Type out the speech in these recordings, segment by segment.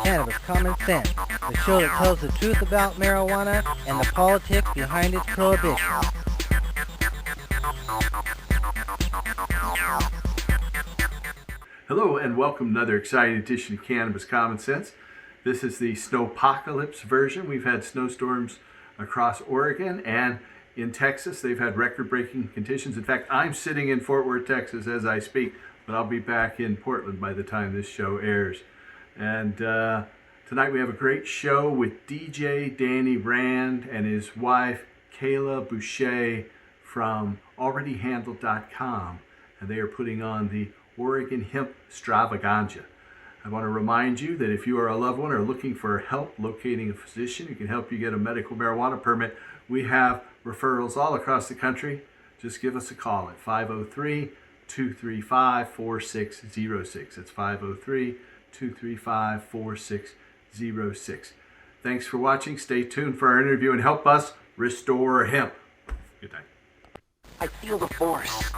Cannabis Common Sense, the show that tells the truth about marijuana and the politics behind its prohibition. Hello and welcome to another exciting edition of Cannabis Common Sense. This is the snowpocalypse version. We've had snowstorms across Oregon and in Texas. They've had record-breaking conditions. In fact, I'm sitting in Fort Worth, Texas as I speak, but I'll be back in Portland by the time this show airs. And tonight we have a great show with DJ Danny Rand and his wife Kayla Boucher from alreadyhandled.com, and they are putting on the Oregon Hemp Extravaganza. I want to remind you that if you are a loved one or looking for help locating a physician who can help you get a medical marijuana permit, we have referrals all across the country. Just give us a call at 503-235-4606. It's 503-235-4606. Thanks for watching. Stay tuned for our interview and help us restore hemp. Good night. I feel the force.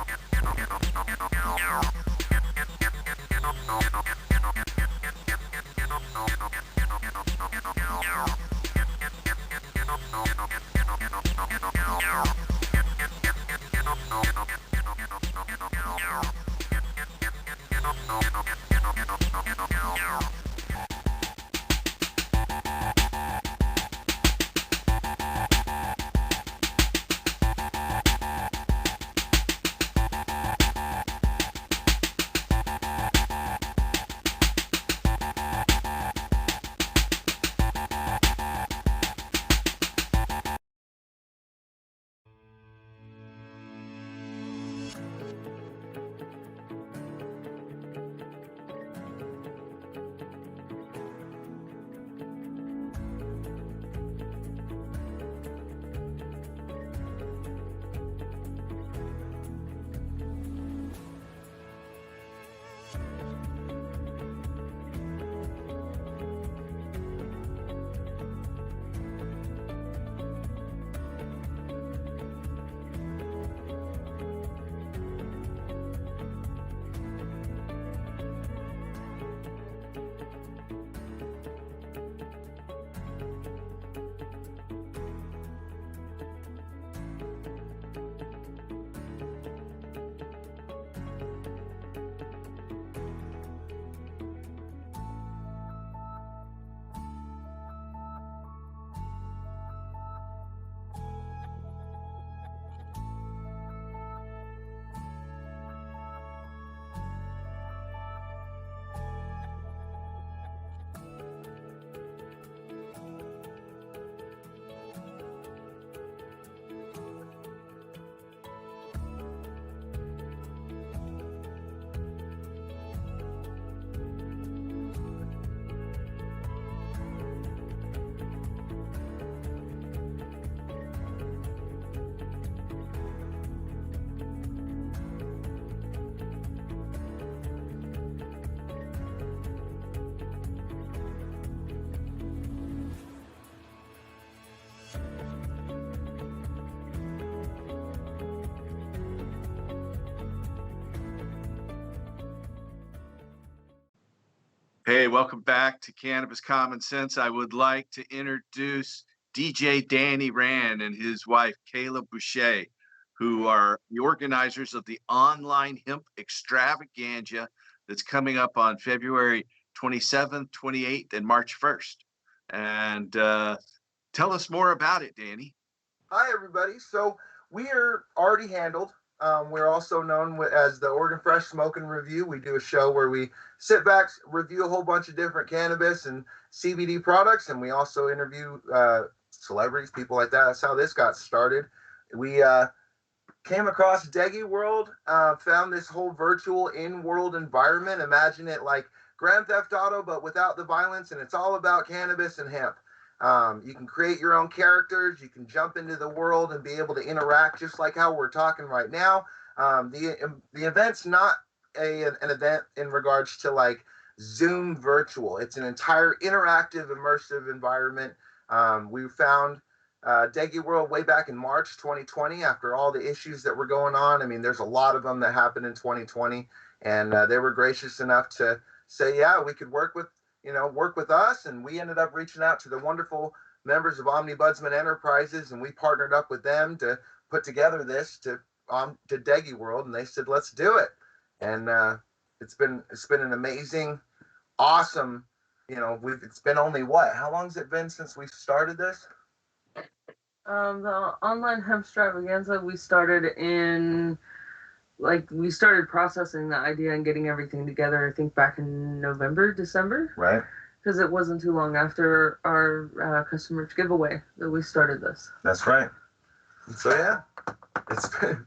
Hey, welcome back to Cannabis Common Sense. I would like to introduce DJ Danny Rand and his wife, Kayla Boucher, who are the organizers of the online hemp extravaganza that's coming up on February 27th, 28th, and March 1st. And tell us more about it, Danny. Hi, everybody. So we are already handled. We're also known as the Oregon Fresh Smoke and Review. We do a show where we sit back, review a whole bunch of different cannabis and CBD products, and we also interview celebrities, people like that. That's how this got started. We came across Deggy World, found this whole virtual in-world environment. Imagine it like Grand Theft Auto, but without the violence, and it's all about cannabis and hemp. You can create your own characters. You can jump into the world and be able to interact just like how we're talking right now. The event's not an event in regards to like Zoom virtual. It's an entire interactive, immersive environment. We found Deggy World way back in March 2020 after all the issues that were going on. I mean, there's a lot of them that happened in 2020, and they were gracious enough to say, yeah, we could work with work with us. And we ended up reaching out to the wonderful members of Omnibudsman Enterprises, and we partnered up with them to put together this to Deggy World, and they said, let's do it. And it's been an amazing, awesome, it's been only how long has it been since we started this? The online hemp extravaganza, we started processing the idea and getting everything together, I think back in November, December. Right. Because it wasn't too long after our customer giveaway that we started this. That's right. So yeah, it's been.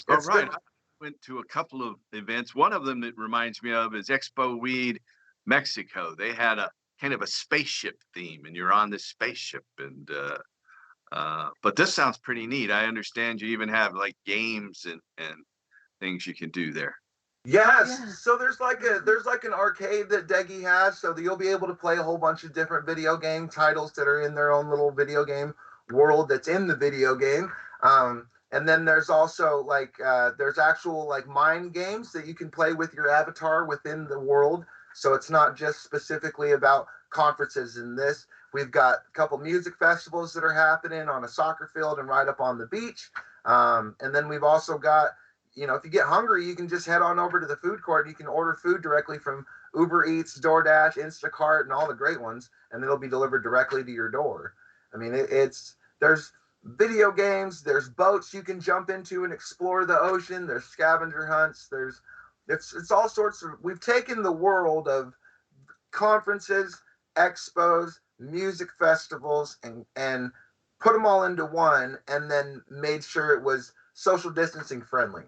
All right. I went to a couple of events. One of them that reminds me of is Expo Weed Mexico. They had a kind of a spaceship theme, and you're on this spaceship. And but this sounds pretty neat. I understand you even have like games and things you can do there. Yes. Yeah. So there's like an arcade that Deggy has, so that you'll be able to play a whole bunch of different video game titles that are in their own little video game world that's in the video game. And then there's also there's actual like mind games that you can play with your avatar within the world. So it's not just specifically about conferences in this. We've got a couple music festivals that are happening on a soccer field and right up on the beach. And then we've also got, if you get hungry, you can just head on over to the food court. You can order food directly from Uber Eats, DoorDash, Instacart, and all the great ones, and it'll be delivered directly to your door. I mean, there's video games, there's boats you can jump into and explore the ocean, there's scavenger hunts, it's all sorts of. We've taken the world of conferences, expos, music festivals, and put them all into one, and then made sure it was social distancing friendly.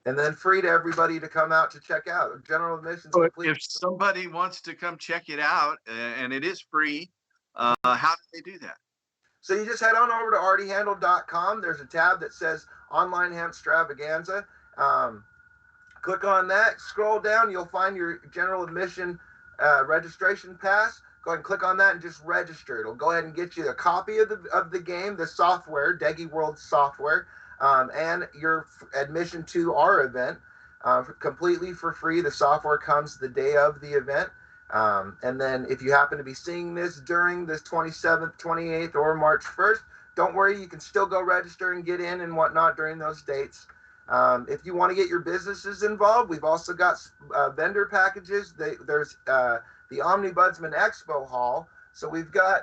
And then free to everybody to come out to check out. General admissions. If somebody wants to come check it out, and it is free, how do they do that? So you just head on over to artyhandle.com. There's a tab that says Online Hemp Extravaganza. Click on that. Scroll down. You'll find your general admission registration pass. Go ahead and click on that and just register. It'll go ahead and get you a copy of the game, the software, Deggy World software. And your admission to our event completely for free. The software comes the day of the event. And then if you happen to be seeing this during this 27th, 28th, or March 1st, don't worry, you can still go register and get in and whatnot during those dates. If you want to get your businesses involved, we've also got vendor packages. There's the Omnibudsman Expo Hall. So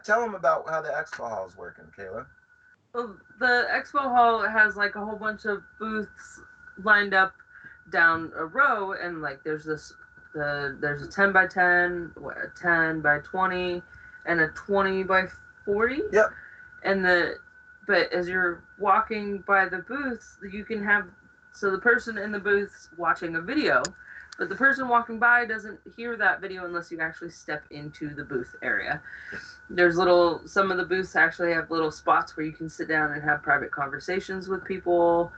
tell them about how the Expo Hall is working, Kayla. Well, the expo hall has like a whole bunch of booths lined up down a row, and like there's a 10 by 10, a 10 by 20, and a 20 by 40. Yep. But as you're walking by the booths, you can have, so the person in the booth's watching a video, but the person walking by doesn't hear that video unless you actually step into the booth area. There's some of the booths actually have little spots where you can sit down and have private conversations with people.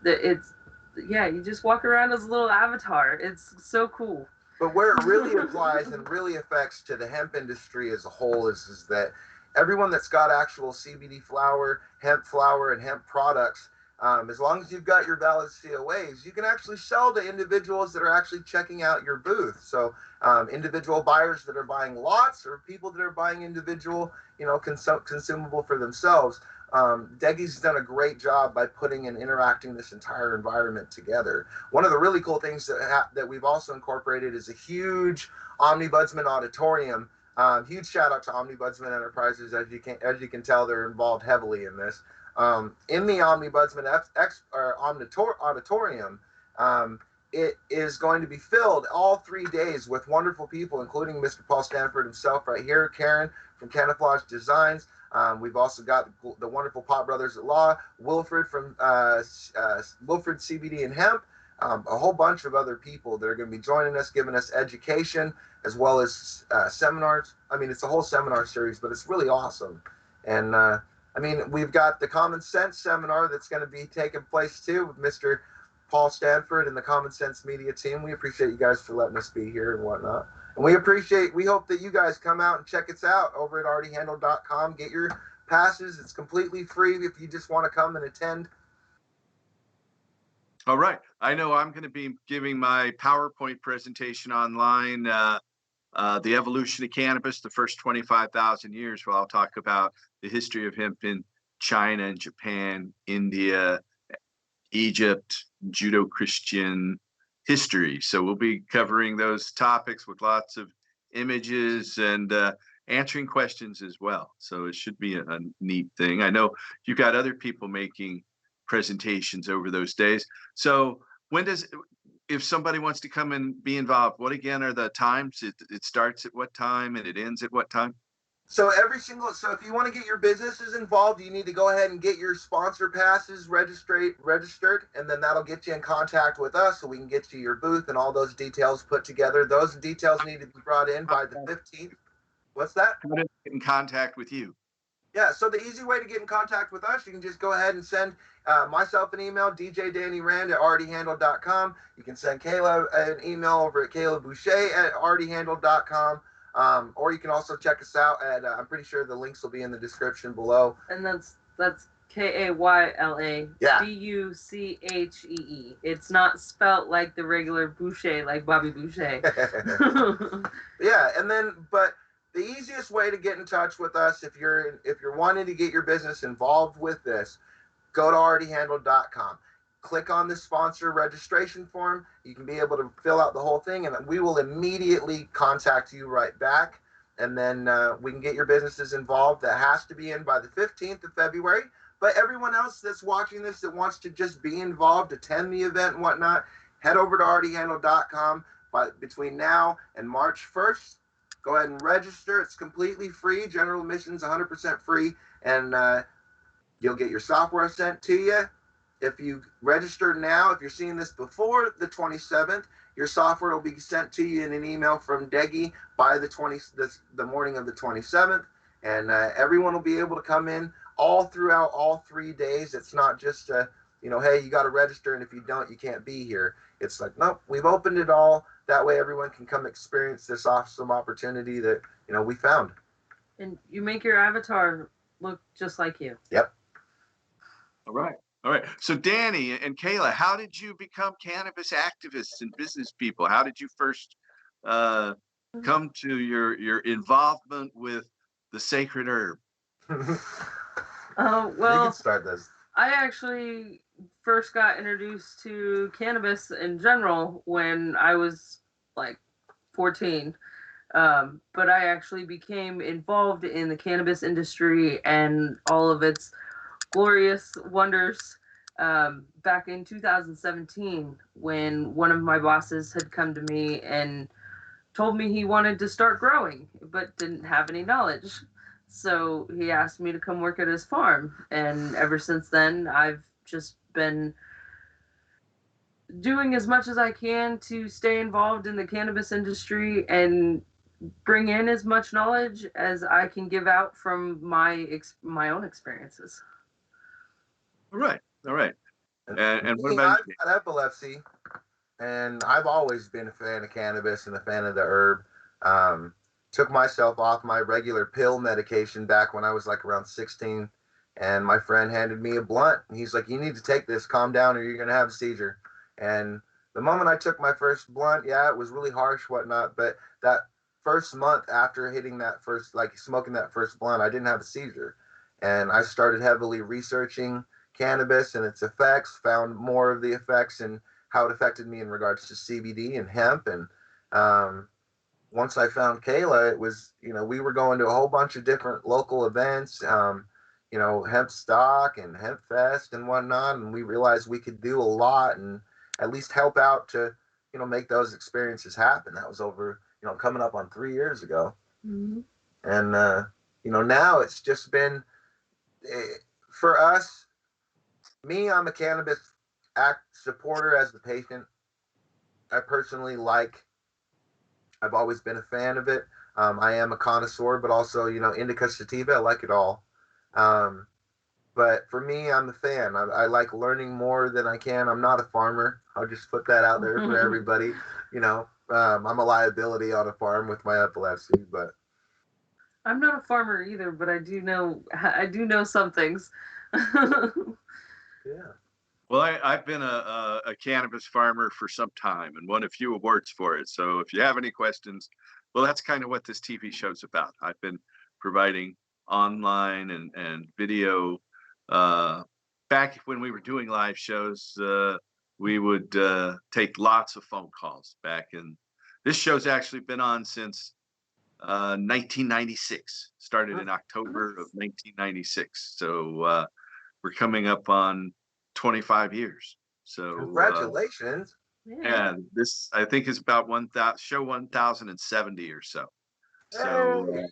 You just walk around as a little avatar. It's so cool. But where it really applies and really affects to the hemp industry as a whole is that everyone that's got actual CBD flower, and hemp products, as long as you've got your valid COAs, you can actually sell to individuals that are actually checking out your booth. So individual buyers that are buying lots, or people that are buying individual, consumable for themselves. Deggy's done a great job by putting and interacting this entire environment together. One of the really cool things that we've also incorporated is a huge Omnibudsman auditorium. Huge shout out to Omnibudsman Enterprises. As you can tell, they're involved heavily in this. In the Omnibudsman auditorium, it is going to be filled all 3 days with wonderful people, including Mr. Paul Stanford himself right here, Karen from Camouflage Designs. We've also got the wonderful Pot Brothers at Law, Wilfred from Wilfred CBD and Hemp, a whole bunch of other people that are going to be joining us, giving us education as well as seminars. I mean, it's a whole seminar series, but it's really awesome. And we've got the Common Sense seminar that's going to be taking place too with Mr. Paul Stanford and the Common Sense Media team. We appreciate you guys for letting us be here and whatnot. And we hope that you guys come out and check us out over at artyhandle.com. Get your passes. It's completely free if you just want to come and attend. All right. I know I'm going to be giving my PowerPoint presentation online the evolution of cannabis, the first 25,000 years. Well, I'll talk about the history of hemp in China and Japan, India, Egypt, Judeo-Christian history. So we'll be covering those topics with lots of images and answering questions as well. So it should be a neat thing. I know you've got other people making presentations over those days. So if somebody wants to come and be involved, what again are the times? It starts at what time and it ends at what time? So if you want to get your businesses involved, you need to go ahead and get your sponsor passes registered, and then that'll get you in contact with us so we can get you your booth and all those details put together. Those details need to be brought in by the 15th. What's that? How to get in contact with you? Yeah, so the easy way to get in contact with us, you can just go ahead and send myself an email, djdannyrand@alreadyhandled.com. You can send Kayla an email over at kaylaboucher@alreadyhandled.com. Or you can also check us out at, I'm pretty sure the links will be in the description below. And that's KAYLA Yeah. BUCHEE. It's not spelt like the regular Boucher, like Bobby Boucher. Yeah, but the easiest way to get in touch with us, if you're wanting to get your business involved with this, go to alreadyhandled.com. Click on the sponsor registration form. You can be able to fill out the whole thing, and we will immediately contact you right back. And then we can get your businesses involved. That has to be in by the 15th of February. But everyone else that's watching this that wants to just be involved, attend the event and whatnot, head over to alreadyhandled.com between now and March 1st. Go ahead and register. It's completely free. General admission's 100% free. And you'll get your software sent to you. If you register now, if you're seeing this before the 27th, your software will be sent to you in an email from Deggy by the morning of the 27th. And everyone will be able to come in all throughout all 3 days. It's not just, hey, you got to register, and if you don't, you can't be here. It's like, nope, we've opened it all. That way everyone can come experience this awesome opportunity that, we found. And you make your avatar look just like you. Yep. All right. So Danny and Kayla, how did you become cannabis activists and business people? How did you first come to your involvement with the sacred herb? You Well, can start this. I actually first got introduced to cannabis in general when I was like 14. But I actually became involved in the cannabis industry and all of its glorious wonders back in 2017 when one of my bosses had come to me and told me he wanted to start growing but didn't have any knowledge. So he asked me to come work at his farm, and ever since then I've just been doing as much as I can to stay involved in the cannabis industry and bring in as much knowledge as I can give out from my own experiences. All right. And what Me, about I've got epilepsy, and I've always been a fan of cannabis and a fan of the herb. Took myself off my regular pill medication back when I was like around 16, and my friend handed me a blunt, and he's like, you need to take this, calm down, or you're going to have a seizure. And the moment I took my first blunt, yeah, it was really harsh, whatnot, but that first month after smoking that first blunt, I didn't have a seizure. And I started heavily researching cannabis and its effects, found more of the effects and how it affected me in regards to CBD and hemp. And once I found Kayla, it was, we were going to a whole bunch of different local events, Hemp Stock and Hemp Fest and whatnot. And we realized we could do a lot and at least help out to, make those experiences happen. That was over, coming up on 3 years ago. Mm-hmm. And, now it's just been, for us, I'm a cannabis supporter as the patient. I personally I've always been a fan of it. I am a connoisseur, but also, indica sativa, I like it all. But for me, I'm a fan. I like learning more than I can. I'm not a farmer. I'll just put that out there for everybody. I'm a liability on a farm with my epilepsy, but I'm not a farmer either, but I do know some things. yeah. Well, I've been a cannabis farmer for some time and won a few awards for it. So if you have any questions, Well, that's kind of what this TV show's about. I've been providing online and video. Back when we were doing live shows, we would take lots of phone calls back in. This show's actually been on since 1996. Started in October of 1996. So we're coming up on 25 years. So Congratulations. yeah, this I think is about 1070 or so. So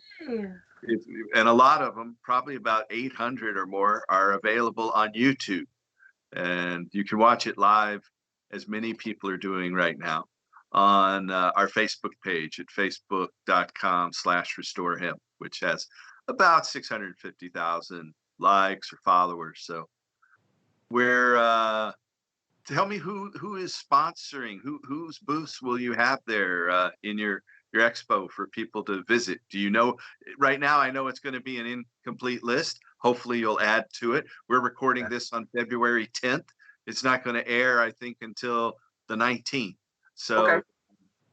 and a lot of them, probably about 800 or more, are available on YouTube, and you can watch it live, as many people are doing right now, on our Facebook page at facebook.com/restorehemp, which has about 650,000 likes or followers. So we're tell me who is sponsoring, whose booths will you have there in your expo for people to visit? Do you know right now? I know it's going to be an incomplete list. Hopefully you'll add to it. We're recording this on February 10th. It's not going to air, I think, until the 19th. So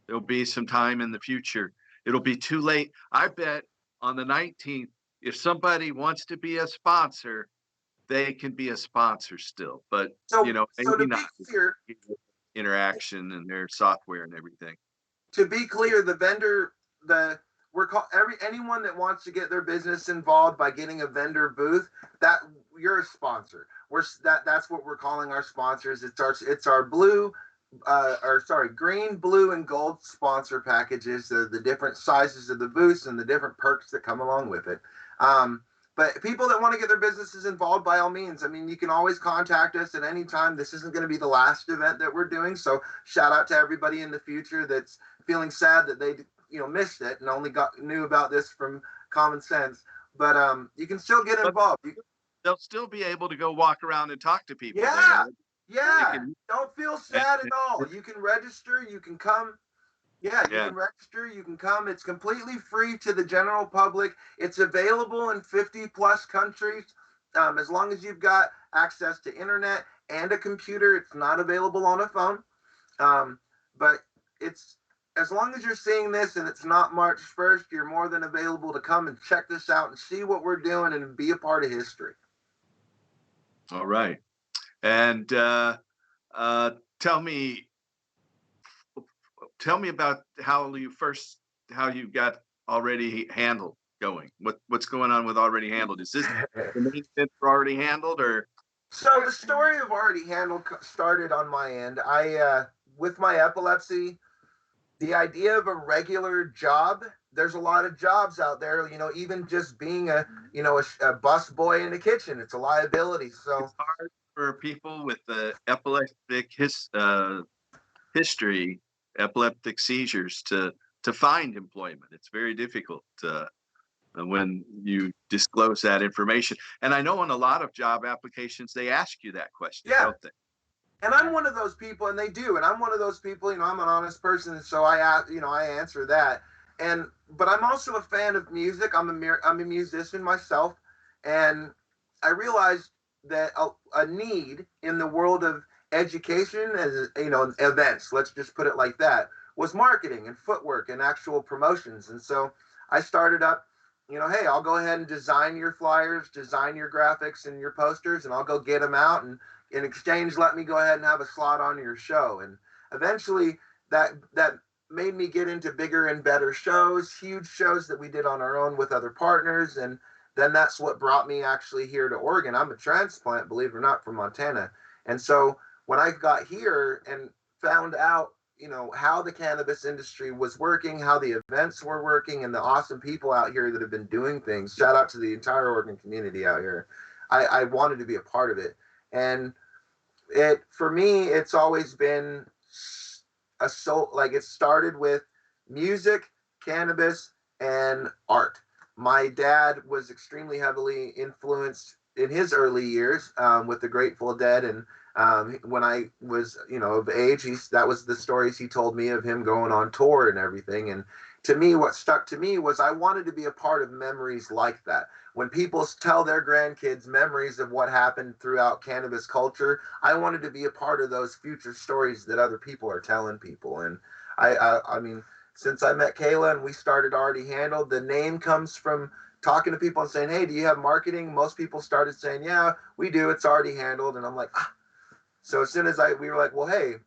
there'll be some time in the future. It'll be too late. I bet on the 19th, if somebody wants to be a sponsor, they can be a sponsor still, but maybe not clear, interaction and their software and everything. To be clear, the vendor, anyone that wants to get their business involved by getting a vendor booth, that you're a sponsor. That's what we're calling our sponsors. It's our green, blue, and gold sponsor packages. The different sizes of the booths and the different perks that come along with it. But people that want to get their businesses involved, by all means, I mean, you can always contact us at any time. This isn't going to be the last event that we're doing. So shout out to everybody in the future that's feeling sad that they, missed it and only knew about this from Common Sense. But you can still get involved. They'll still be able to go walk around and talk to people. Yeah. Don't feel sad at all. You can register. You can come. Yeah, you can register, you can come. It's completely free to the general public. It's available in 50 plus countries. As long as you've got access to internet and a computer, it's not available on a phone. But it's, as long as you're seeing this and it's not March 1st, you're more than available to come and check this out and see what we're doing and be a part of history. All right. And tell me about how you got Already Handled going. What's going on with Already Handled? Is this the main event for Already Handled, or? So the story of Already Handled started on my end. I with my epilepsy, the idea of a regular job, there's a lot of jobs out there, even just being a bus boy in the kitchen, it's a liability. So it's hard for people with the epileptic history, epileptic seizures, to find employment. It's very difficult when you disclose that information. And I know on a lot of job applications, they ask you that question, don't they? And I'm one of those people, and they do. And I'm one of those people, I'm an honest person, so I answer that. But I'm also a fan of music. I'm a musician myself, and I realized that a need in the world of education, as events, let's just put it like that, was marketing and footwork and actual promotions. And so I started up, hey, I'll go ahead and design your flyers, design your graphics and your posters, and I'll go get them out, and in exchange, let me go ahead and have a slot on your show. And eventually that made me get into bigger and better shows, huge shows that we did on our own with other partners. And then that's what brought me actually here to Oregon. I'm a transplant, believe it or not, from Montana. And so when I got here and found out, how the cannabis industry was working, how the events were working, and the awesome people out here that have been doing things, shout out to the entire Oregon community out here, I wanted to be a part of it. And for me, it's always been it started with music, cannabis, and art. My dad was extremely heavily influenced in his early years with the Grateful Dead, and when I was of age, that was the stories he told me of him going on tour and everything. And to me, what stuck to me was I wanted to be a part of memories like that. When people tell their grandkids memories of what happened throughout cannabis culture, I wanted to be a part of those future stories that other people are telling people. And I mean, since I met Kayla and we started Already Handled, the name comes from talking to people and saying, hey, do you have marketing? Most people started saying, yeah, we do. It's Already Handled. And I'm like, ah. So as soon as we were like, well, hey,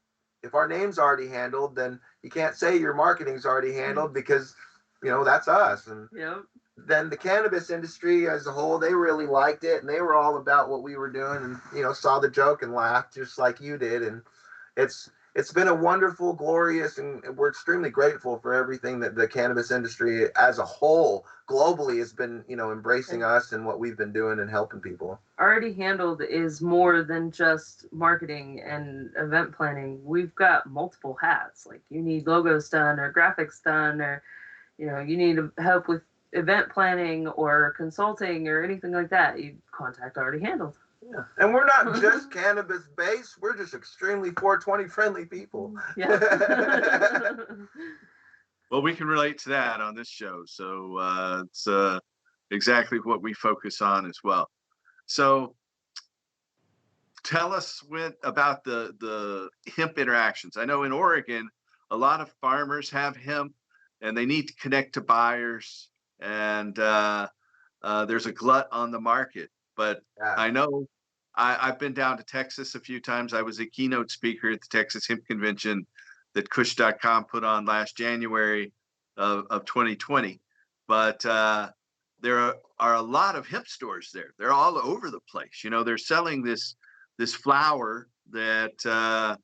if our name's already handled, then you can't say your marketing's already handled because, that's us. And Yep. then the cannabis industry as a whole, they really liked it and they were all about what we were doing and, saw the joke and laughed just like you did. And it's been a wonderful, glorious, and we're extremely grateful for everything that the cannabis industry as a whole globally has been, embracing us and what we've been doing and helping people. Already Handled is more than just marketing and event planning. We've got multiple hats. Like you need logos done or graphics done, or you need help with event planning or consulting or anything like that. You contact Already Handled. Yeah. And we're not just cannabis based, we're just extremely 420 friendly people. Yeah. Well, we can relate to that on this show. So it's exactly what we focus on as well. So tell us about the hemp interactions. I know in Oregon, a lot of farmers have hemp and they need to connect to buyers, and there's a glut on the market. But Yeah. I know I've been down to Texas a few times. I was a keynote speaker at the Texas Hemp Convention that Kush.com put on last January of 2020. But there are a lot of hemp stores there. They're all over the place. They're selling this flower that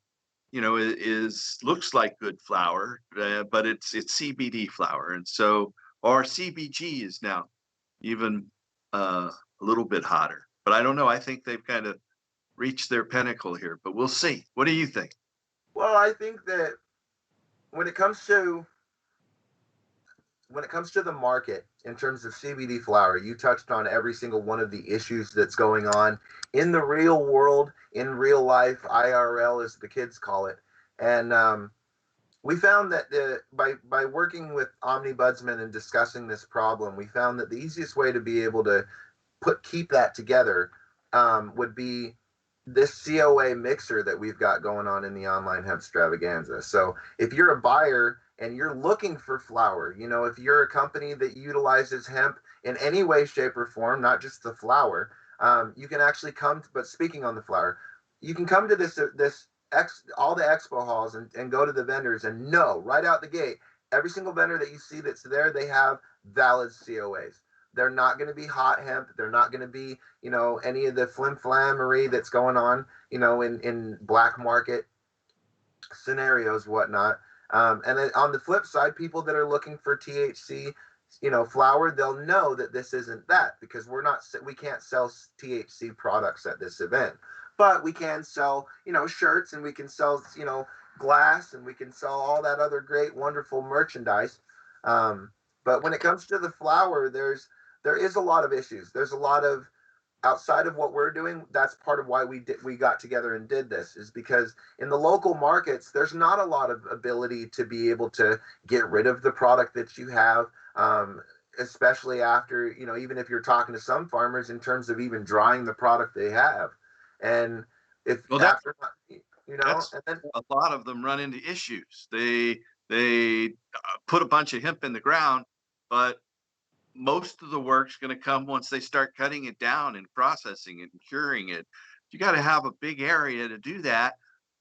looks like good flower, but it's CBD flower, and so or CBG is now even a little bit hotter. But I don't know. I think they've kind of reached their pinnacle here, but we'll see. What do you think? Well, I think that when it comes to the market in terms of CBD flower, you touched on every single one of the issues that's going on in the real world, in real life, IRL as the kids call it. And we found that by working with omnibudsman and discussing this problem, we found that the easiest way to be able to keep that together would be this COA mixer that we've got going on in the online hemp extravaganza. So if you're a buyer and you're looking for flower, if you're a company that utilizes hemp in any way, shape, or form, not just the flower, you can actually but speaking on the flower, you can come to all the expo halls and go to the vendors and know right out the gate, every single vendor that you see that's there, they have valid COAs. They're not going to be hot hemp. They're not going to be, any of the flim-flammery that's going on, in black market scenarios, whatnot. And then on the flip side, people that are looking for THC, flower, they'll know that this isn't that because we can't sell THC products at this event, but we can sell, shirts, and we can sell, glass, and we can sell all that other great, wonderful merchandise. But when it comes to the flower, there is a lot of issues. There's a lot of outside of what we're doing. That's part of why we got together and did this, is because in the local markets, there's not a lot of ability to be able to get rid of the product that you have, especially after, even if you're talking to some farmers in terms of even drying the product they have. And if after, and then a lot of them run into issues. They put a bunch of hemp in the ground, but most of the work's going to come once they start cutting it down and processing it and curing it. You got to have a big area to do that,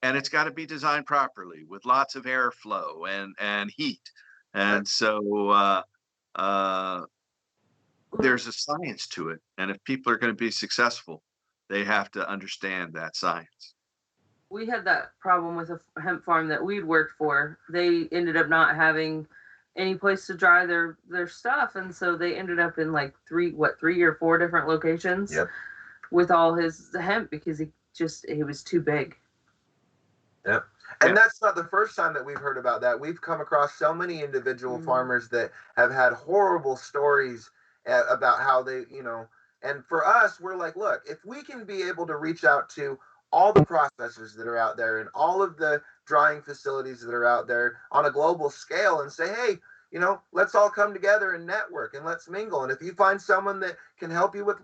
and it's got to be designed properly with lots of airflow and heat. And so there's a science to it, and if people are going to be successful, they have to understand that science. We had that problem with a hemp farm that we'd worked for. They ended up not having any place to dry their stuff, and so they ended up in like 3 or 4 different locations. Yep. With all his hemp because he was too big. Yep. And that's not the first time that we've heard about that. We've come across so many individual farmers that have had horrible stories about how they, and for us, we're like, look, if we can be able to reach out to all the processors that are out there and all of the drying facilities that are out there on a global scale and say, hey, let's all come together and network and let's mingle. And if you find someone that can help you with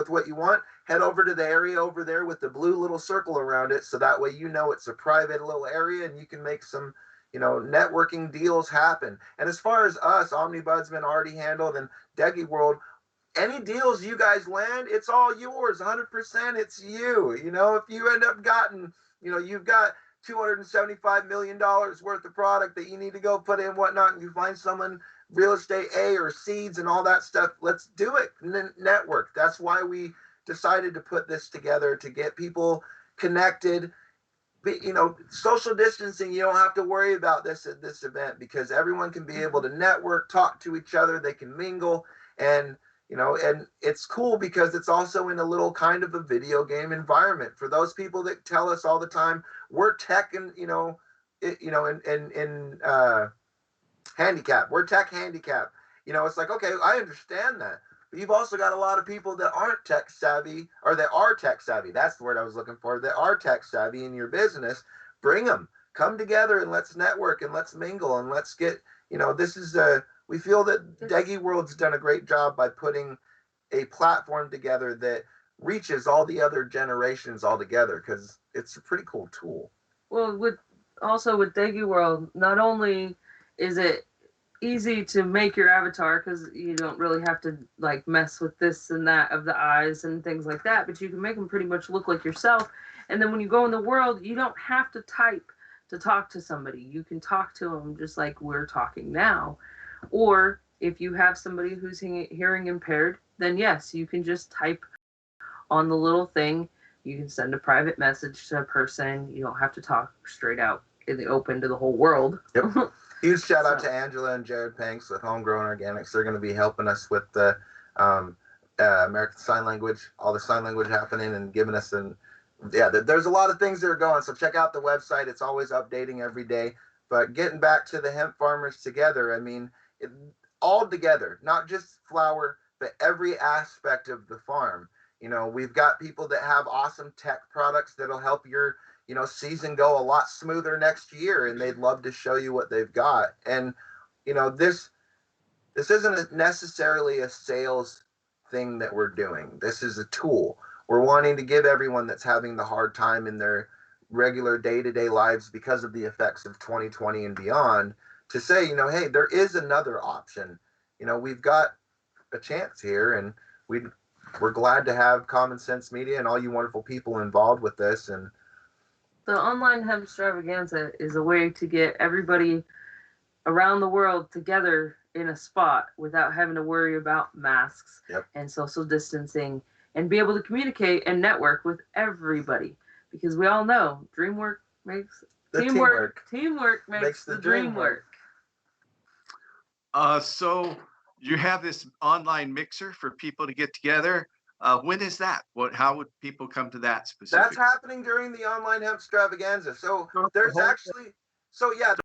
what you want, head over to the area over there with the blue little circle around it. So that way, it's a private little area and you can make some networking deals happen. And as far as us, Omnibudsman already handled, and Deggy World, any deals you guys land, it's all yours, 100%. It's you. If you end up you've got $275 million worth of product that you need to go put in whatnot, and you find someone, real estate A or seeds and all that stuff, let's do it. Network. That's why we decided to put this together, to get people connected. Social distancing, you don't have to worry about this at this event, because everyone can be able to network, talk to each other, they can mingle, and and it's cool because it's also in a little kind of a video game environment. For those people that tell us all the time, we're tech and handicap, we're tech handicap. It's like, okay, I understand that. But you've also got a lot of people that aren't tech savvy, or that are tech savvy. That's the word I was looking for. That are tech savvy in your business. Bring them, come together, and let's network, and let's mingle, and let's get, we feel that Deggy World's done a great job by putting a platform together that reaches all the other generations all together, because it's a pretty cool tool. Well, with Deggy World, not only is it easy to make your avatar, because you don't really have to like mess with this and that of the eyes and things like that, but you can make them pretty much look like yourself. And then when you go in the world, you don't have to type to talk to somebody. You can talk to them just like we're talking now. Or if you have somebody who's hearing impaired, then yes, you can just type on the little thing. You can send a private message to a person. You don't have to talk straight out in the open to the whole world. Yep. Huge shout out to Angela and Jared Panks with Homegrown Organics. They're going to be helping us with the American Sign Language, all the sign language happening, and giving us there's a lot of things that are going. So check out the website. It's always updating every day. But getting back to the hemp farmers together, I mean, all together, not just flower, but every aspect of the farm. We've got people that have awesome tech products that'll help your season go a lot smoother next year, and they'd love to show you what they've got. And this isn't necessarily a sales thing that we're doing. This is a tool. We're wanting to give everyone that's having the hard time in their regular day-to-day lives because of the effects of 2020 and beyond, to say, hey, there is another option. We've got a chance here, and we're glad to have Common Sense Media and all you wonderful people involved with this. And the online hemp extravaganza is a way to get everybody around the world together in a spot without having to worry about masks and social distancing, and be able to communicate and network with everybody, because we all know teamwork makes the dream work. So you have this online mixer for people to get together. When is that? How would people come to that specifically? That's happening during the online hemp extravaganza. So there's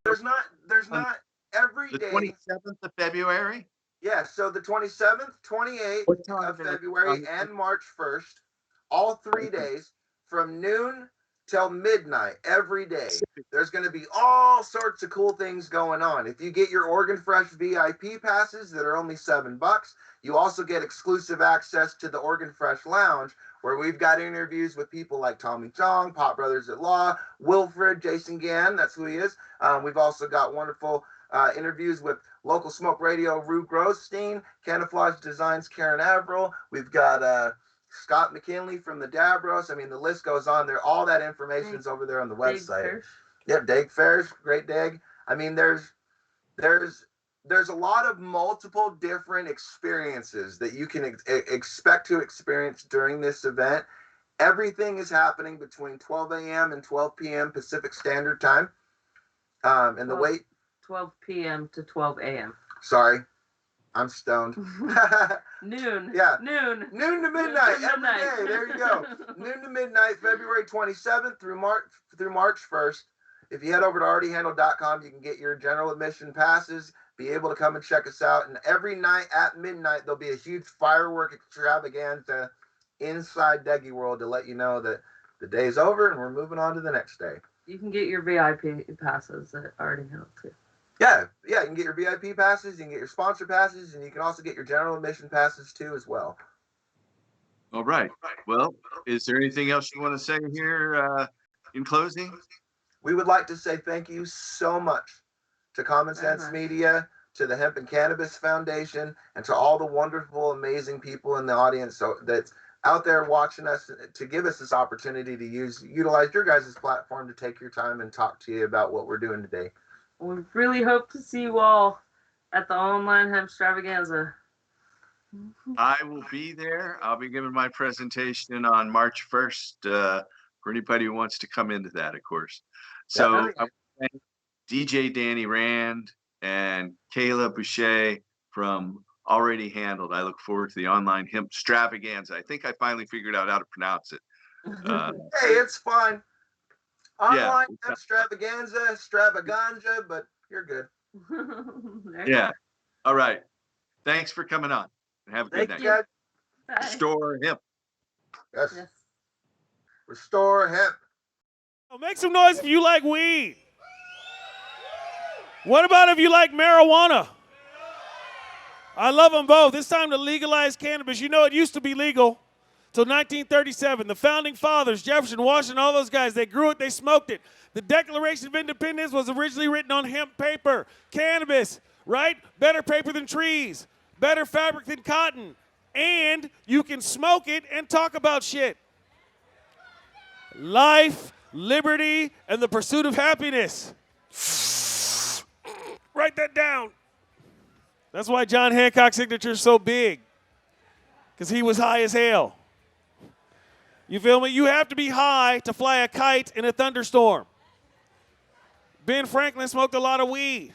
there's not every day. The 27th of February? Yeah, so the 27th, 28th of February, and March 1st, all 3 days from noon till midnight every day. There's going to be all sorts of cool things going on. If you get your Oregon Fresh VIP passes that are only $7, you also get exclusive access to the Oregon Fresh Lounge, where we've got interviews with people like Tommy Chong, Pop Brothers at Law, Wilfred, Jason Gann, that's who he is. We've also got wonderful interviews with Local Smoke Radio, Rue Grosstein, Camouflage Designs, Karen Averill. We've got Scott McKinley from the Dabros. I mean, the list goes on there. All that information's over there on the website. Yep, Dag Fairs, great Dag. I mean, there's a lot of multiple different experiences that you can expect to experience during this event. Everything is happening between 12 a.m. and 12 p.m. Pacific Standard Time. And the wait... 12 p.m. to 12 a.m. Sorry, I'm stoned. Noon. Yeah. Noon to midnight every day. There you go. Noon to midnight, February 27th through March 1st. If you head over to alreadyhandled.com, you can get your general admission passes, be able to come and check us out. And every night at midnight, there'll be a huge firework extravaganza inside Deggy World to let you know that the day's over and we're moving on to the next day. You can get your VIP passes at Already Handled too. Yeah, you can get your VIP passes, you can get your sponsor passes, and you can also get your general admission passes too as well. All right. Well, is there anything else you want to say here in closing? we would like to say thank you so much to Common Sense Media, to the Hemp and Cannabis Foundation, and to all the wonderful, amazing people in the audience that's out there watching us, to give us this opportunity to utilize your guys' platform to take your time and talk to you about what we're doing today. We really hope to see you all at the online hemp extravaganza. I will be there. I'll be giving my presentation on March 1st for anybody who wants to come into that, of course. So DJ Danny Rand and Kayla Boucher from Already Handled. I look forward to the online hemp extravaganza. I think I finally figured out how to pronounce it. Hey, it's fine. Online extravaganza, but you're good. Yeah. All right. Thanks for coming on. Have a good night. Restore hemp. Yes. Restore hemp. Oh, make some noise if you like weed. What about if you like marijuana? I love them both. It's time to legalize cannabis. You know, it used to be legal till 1937. The founding fathers, Jefferson, Washington, all those guys, they grew it, they smoked it. The Declaration of Independence was originally written on hemp paper. Cannabis, right? Better paper than trees. Better fabric than cotton. And you can smoke it and talk about shit. Life, liberty, and the pursuit of happiness. Write that down. That's why John Hancock's signature is so big. Because he was high as hell. You feel me? You have to be high to fly a kite in a thunderstorm. Ben Franklin smoked a lot of weed.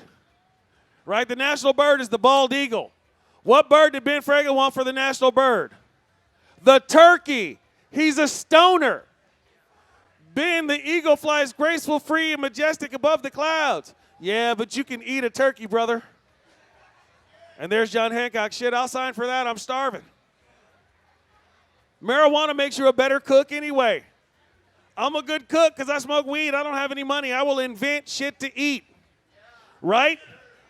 Right? The national bird is the bald eagle. What bird did Ben Franklin want for the national bird? The turkey. He's a stoner. Ben, the eagle, flies graceful, free, and majestic above the clouds. Yeah, but you can eat a turkey, brother. And there's John Hancock. Shit, I'll sign for that. I'm starving. Marijuana makes you a better cook anyway. I'm a good cook because I smoke weed. I don't have any money. I will invent shit to eat. Right?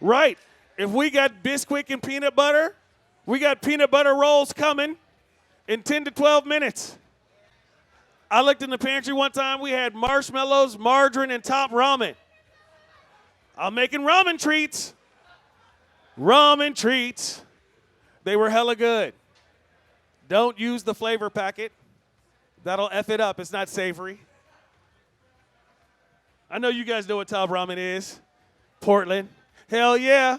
Right. If we got Bisquick and peanut butter, we got peanut butter rolls coming in 10 to 12 minutes. I looked in the pantry one time. We had marshmallows, margarine, and top ramen. I'm making ramen treats. Ramen treats. They were hella good. Don't use the flavor packet. That'll F it up. It's not savory. I know you guys know what top ramen is. Portland. Hell yeah.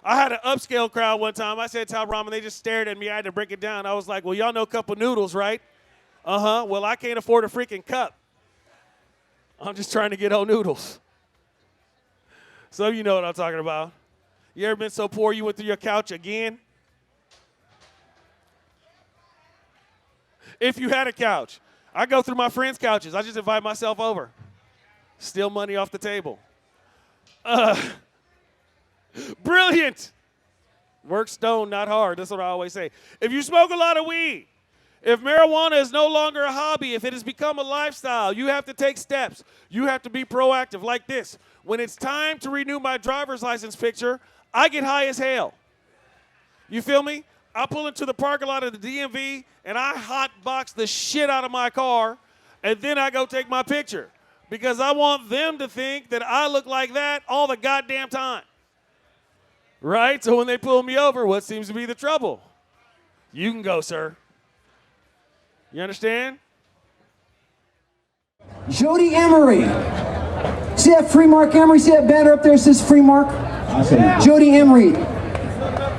I had an upscale crowd one time. I said top ramen. They just stared at me. I had to break it down. I was like, well, y'all know cup of noodles, right? Uh-huh. Well, I can't afford a freaking cup. I'm just trying to get old noodles. So you know what I'm talking about. You ever been so poor you went through your couch again? If you had a couch. I go through my friends' couches. I just invite myself over. Steal money off the table. Brilliant. Work stone, not hard. That's what I always say. If you smoke a lot of weed, if marijuana is no longer a hobby, if it has become a lifestyle, you have to take steps. You have to be proactive like this. When it's time to renew my driver's license picture, I get high as hell. You feel me? I pull into the parking lot of the DMV, and I hotbox the shit out of my car, and then I go take my picture. Because I want them to think that I look like that all the goddamn time. Right? So when they pull me over, what seems to be the trouble? You can go, sir. You understand? Jody Emery. See that free Mark Emery? See that banner up there that says free Mark? Awesome. Jody Emery,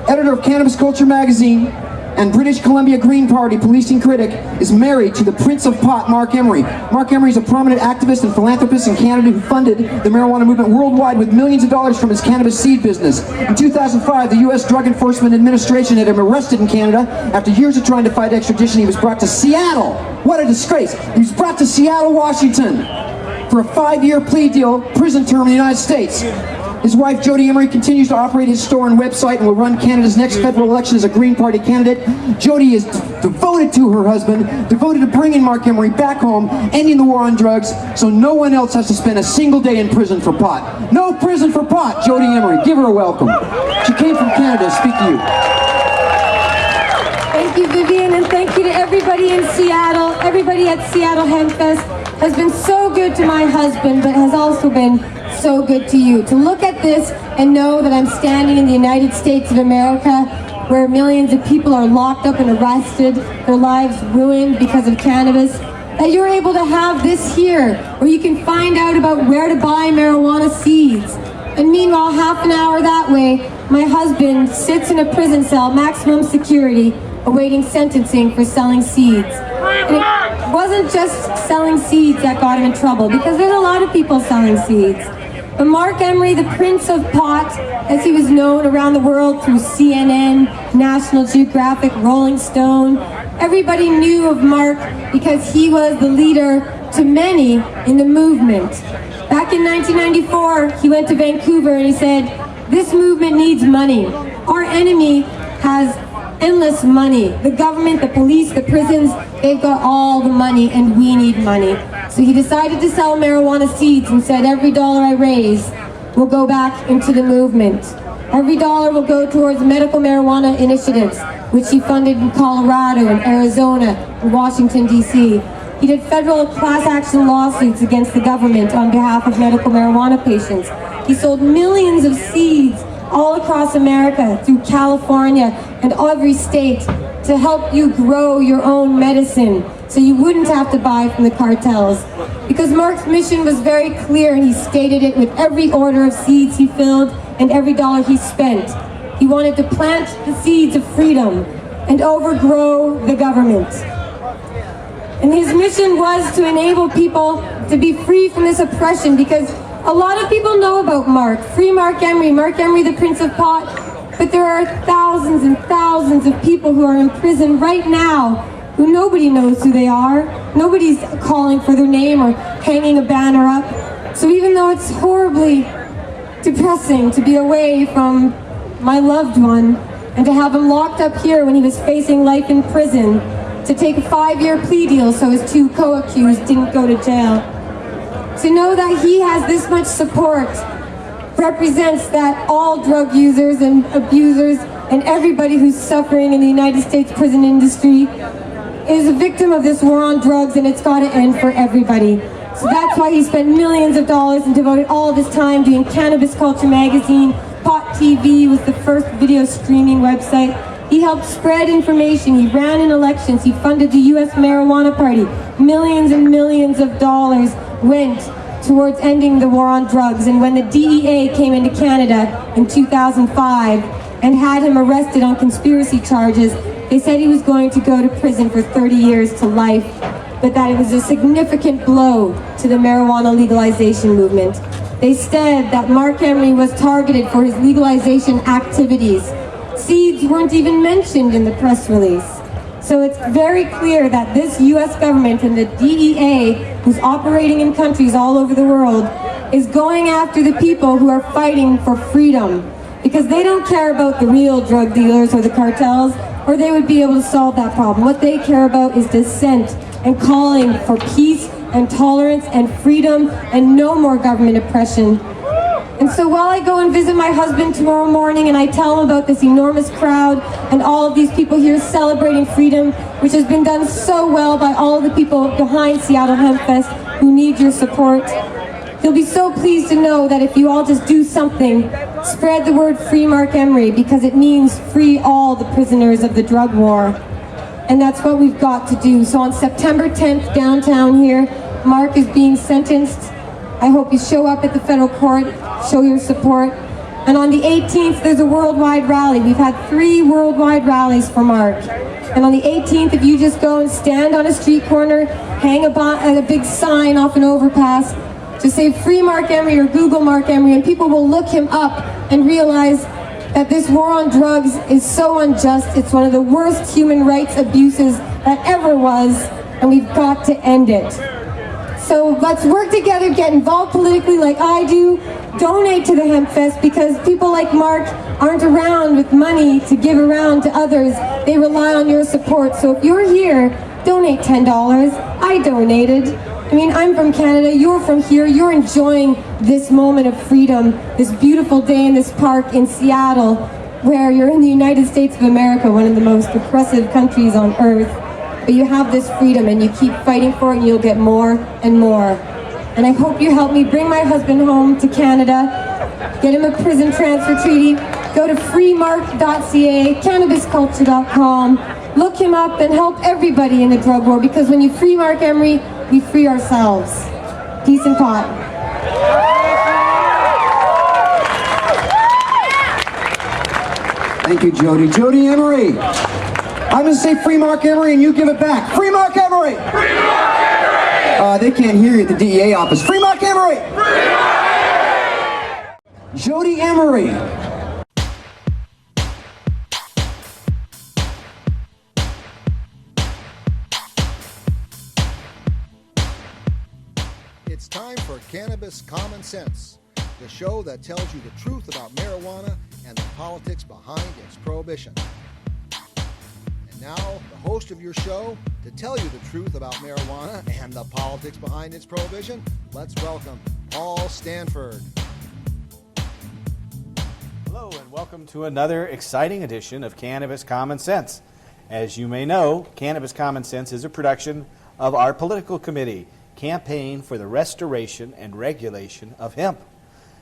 editor of Cannabis Culture magazine and British Columbia Green Party policing critic, is married to the Prince of Pot, Mark Emery. Mark Emery is a prominent activist and philanthropist in Canada who funded the marijuana movement worldwide with millions of dollars from his cannabis seed business. In 2005, the U.S. Drug Enforcement Administration had him arrested in Canada. After years of trying to fight extradition, he was brought to Seattle. What a disgrace. He was brought to Seattle, Washington for a 5-year plea deal, prison term in the United States. His wife, Jody Emery, continues to operate his store and website and will run Canada's next federal election as a Green Party candidate. Jody is devoted to her husband, devoted to bringing Mark Emery back home, ending the war on drugs, so no one else has to spend a single day in prison for pot. No prison for pot, Jody Emery. Give her a welcome. She came from Canada to speak to you. Thank you, Vivian, and thank you to everybody in Seattle, everybody at Seattle Hemp Fest. has been so good to my husband, but has also been so good to you. To look at this and know that I'm standing in the United States of America, where millions of people are locked up and arrested, their lives ruined because of cannabis, that you're able to have this here, where you can find out about where to buy marijuana seeds. And meanwhile, half an hour that way, my husband sits in a prison cell, maximum security, awaiting sentencing for selling seeds. And it wasn't just selling seeds that got him in trouble, because there's a lot of people selling seeds. But Mark Emery, the Prince of Pot, as he was known around the world through CNN, National Geographic, Rolling Stone, everybody knew of Mark because he was the leader to many in the movement. Back in 1994, he went to Vancouver and he said, "This movement needs money. Our enemy has endless money. The government, the police, the prisons, they've got all the money and we need money." So he decided to sell marijuana seeds and said, "Every dollar I raise will go back into the movement. Every dollar will go towards medical marijuana initiatives," which he funded in Colorado and Arizona and Washington, D.C. He did federal class action lawsuits against the government on behalf of medical marijuana patients. He sold millions of seeds all across America, through California and every state, to help you grow your own medicine so you wouldn't have to buy from the cartels. Because Mark's mission was very clear, and he stated it with every order of seeds he filled and every dollar he spent. He wanted to plant the seeds of freedom and overgrow the government. And his mission was to enable people to be free from this oppression, because a lot of people know about Mark, Free Mark Emery, the Prince of Pot, but there are thousands and thousands of people who are in prison right now who nobody knows who they are. Nobody's calling for their name or hanging a banner up. So even though it's horribly depressing to be away from my loved one and to have him locked up here when he was facing life in prison, to take a 5-year plea deal so his 2 co-accused didn't go to jail, to know that he has this much support represents that all drug users and abusers and everybody who's suffering in the United States prison industry is a victim of this war on drugs, and it's got to end for everybody. So that's why he spent millions of dollars and devoted all of his time doing Cannabis Culture magazine. Pot TV was the first video streaming website. He helped spread information. He ran in elections. He funded the U.S. Marijuana Party. Millions and millions of dollars went towards ending the war on drugs. And when the DEA came into Canada in 2005 and had him arrested on conspiracy charges, they said he was going to go to prison for 30 years to life, but that it was a significant blow to the marijuana legalization movement. They said that Mark Emery was targeted for his legalization activities. Seeds weren't even mentioned in the press release. So it's very clear that this U.S. government and the DEA, who's operating in countries all over the world, is going after the people who are fighting for freedom, because they don't care about the real drug dealers or the cartels, or they would be able to solve that problem. What they care about is dissent and calling for peace and tolerance and freedom and no more government oppression. And so while I go and visit my husband tomorrow morning and I tell him about this enormous crowd and all of these people here celebrating freedom, which has been done so well by all of the people behind Seattle Hemp Fest who need your support, he'll be so pleased to know that if you all just do something, spread the word Free Mark Emery, because it means free all the prisoners of the drug war. And that's what we've got to do. So on September 10th downtown here, Mark is being sentenced. I hope you show up at the federal court, show your support. And on the 18th, there's a worldwide rally. We've had 3 worldwide rallies for Mark. And on the 18th, if you just go and stand on a street corner, hang a big sign off an overpass, just say Free Mark Emery or Google Mark Emery, and people will look him up and realize that this war on drugs is so unjust. It's one of the worst human rights abuses that ever was, and we've got to end it. So let's work together, get involved politically like I do, donate to the Hemp Fest, because people like Mark aren't around with money to give around to others. They rely on your support. So if you're here, donate $10. I donated. I mean, I'm from Canada, you're from here, you're enjoying this moment of freedom, this beautiful day in this park in Seattle, where you're in the United States of America, one of the most oppressive countries on earth. but you have this freedom and you keep fighting for it and you'll get more and more. And I hope you help me bring my husband home to Canada, get him a prison transfer treaty. Go to freemark.ca, cannabisculture.com, look him up and help everybody in the drug war, because when you free Mark Emery, we free ourselves. Peace and pot. Thank you, Jody. Jody Emery. I'm going to say free Mark Emery and you give it back. Free Mark Emery! Free Mark Emery! They can't hear you at the DEA office. Free Mark Emery! Free Mark Emery! Jody Emery. It's time for Cannabis Common Sense, the show that tells you the truth about marijuana and the politics behind its prohibition. And now, the host of your show, to tell you the truth about marijuana and the politics behind its prohibition, let's welcome Paul Stanford. Hello and welcome to another exciting edition of Cannabis Common Sense. As you may know, Cannabis Common Sense is a production of our political committee, Campaign for the Restoration and Regulation of Hemp.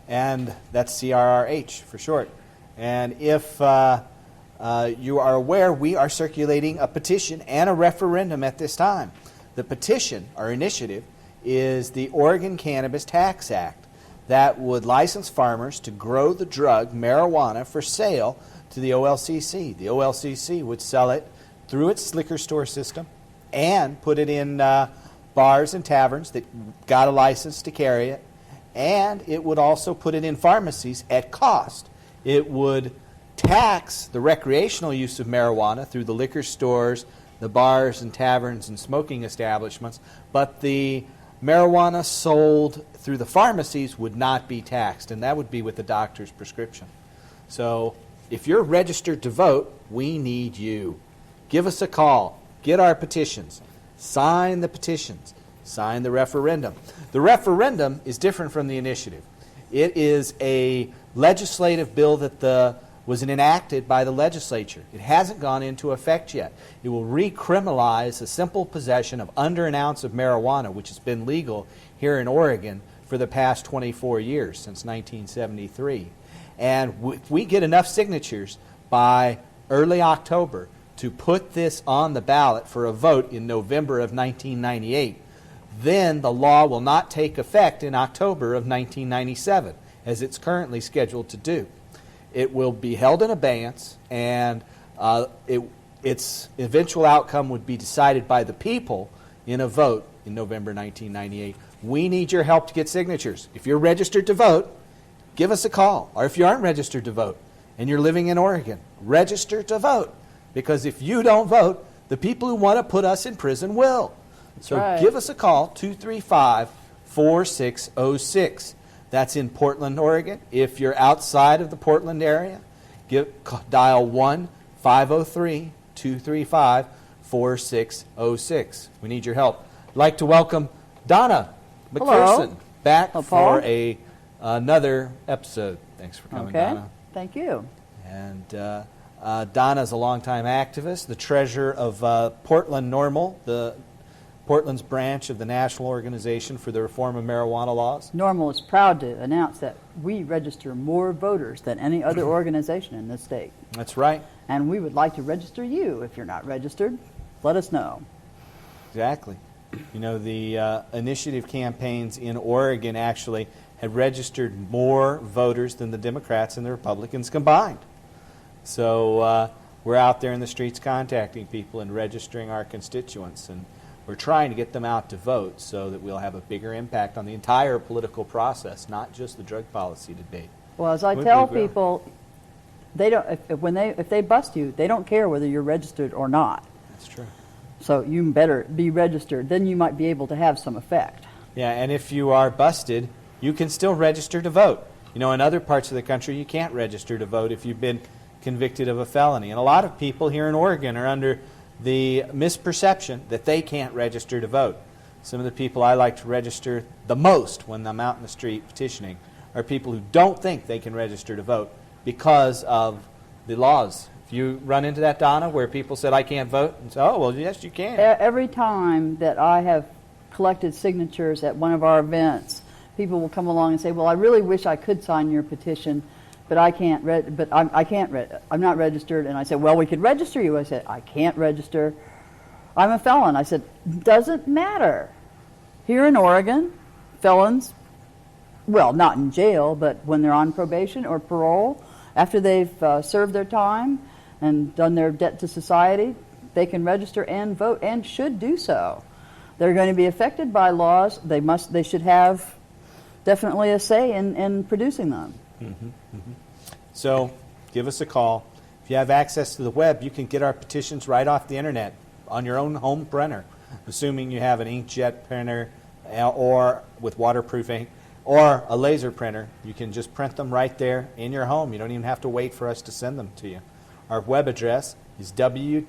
And that's CRRH for short. And if you are aware, we are circulating a petition and a referendum at this time. The petition, our initiative, is the Oregon Cannabis Tax Act that would license farmers to grow the drug marijuana for sale to the OLCC. The OLCC would sell it through its liquor store system and put it in bars and taverns that got a license to carry it, and it would also put it in pharmacies at cost. It would tax the recreational use of marijuana through the liquor stores, the bars and taverns and smoking establishments, but the marijuana sold through the pharmacies would not be taxed, and that would be with the doctor's prescription. So if you're registered to vote, we need you. Give us a call. Get our petitions. Sign the petitions. Sign the referendum. The referendum is different from the initiative. It is a legislative bill that was enacted by the legislature. It hasn't gone into effect yet. It will recriminalize the simple possession of under an ounce of marijuana, which has been legal here in Oregon for the past 24 years, since 1973. And if we get enough signatures by early October to put this on the ballot for a vote in November of 1998, then the law will not take effect in October of 1997, as it's currently scheduled to do. It will be held in abeyance, and its eventual outcome would be decided by the people in a vote in November 1998. We need your help to get signatures. If you're registered to vote, give us a call. Or if you aren't registered to vote and you're living in Oregon, register to vote. Because if you don't vote, the people who want to put us in prison will. So give us a call, 235-4606. That's in Portland, Oregon. If you're outside of the Portland area, dial 1-503-235-4606. We need your help. I'd like to welcome Donna McPherson back for another episode. Thanks for coming, Donna. Thank you. And Donna's a longtime activist, the treasurer of Portland NORML, Portland's branch of the National Organization for the Reform of Marijuana Laws. NORML is proud to announce that we register more voters than any other organization in this state. That's right. And we would like to register you. If you're not registered, let us know. Exactly. You know, the initiative campaigns in Oregon actually have registered more voters than the Democrats and the Republicans combined. So we're out there in the streets contacting people and registering our constituents, and we're trying to get them out to vote so that we'll have a bigger impact on the entire political process, not just the drug policy debate. Well, as I tell people, they don't. If they bust you, they don't care whether you're registered or not. That's true. So you better be registered. Then you might be able to have some effect. Yeah, and if you are busted, you can still register to vote. You know, in other parts of the country, you can't register to vote if you've been convicted of a felony. And a lot of people here in Oregon are under the misperception that they can't register to vote. Some of the people I like to register the most when I'm out in the street petitioning are people who don't think they can register to vote because of the laws. If you run into that, Donna, where people said, I can't vote, and say, oh, well, yes, you can. Every time that I have collected signatures at one of our events, people will come along and say, well, I really wish I could sign your petition, but I can't. I'm not registered. And I said, well, we could register you. I said, I can't register. I'm a felon. I said, doesn't matter. Here in Oregon, felons, well, not in jail, but when they're on probation or parole, after they've served their time and done their debt to society, they can register and vote and should do so. They're going to be affected by laws. They should have definitely a say in producing them. Mm-hmm, mm-hmm. So give us a call. If you have access to the web, you can get our petitions right off the internet on your own home printer, assuming you have an inkjet printer or with waterproof ink or a laser printer. You can just print them right there in your home. You don't even have to wait for us to send them to you. Our web address is www.crrh.org.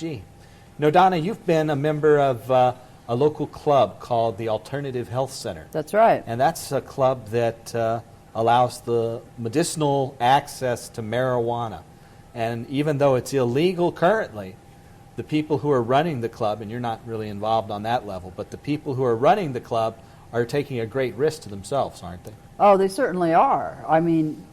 You know, Donna, you've been a member of a local club called the Alternative Health Center. That's right. And that's a club that allows the medicinal access to marijuana. And even though it's illegal currently, the people who are running the club, and you're not really involved on that level, but the people who are running the club are taking a great risk to themselves, aren't they? Oh, they certainly are. I mean,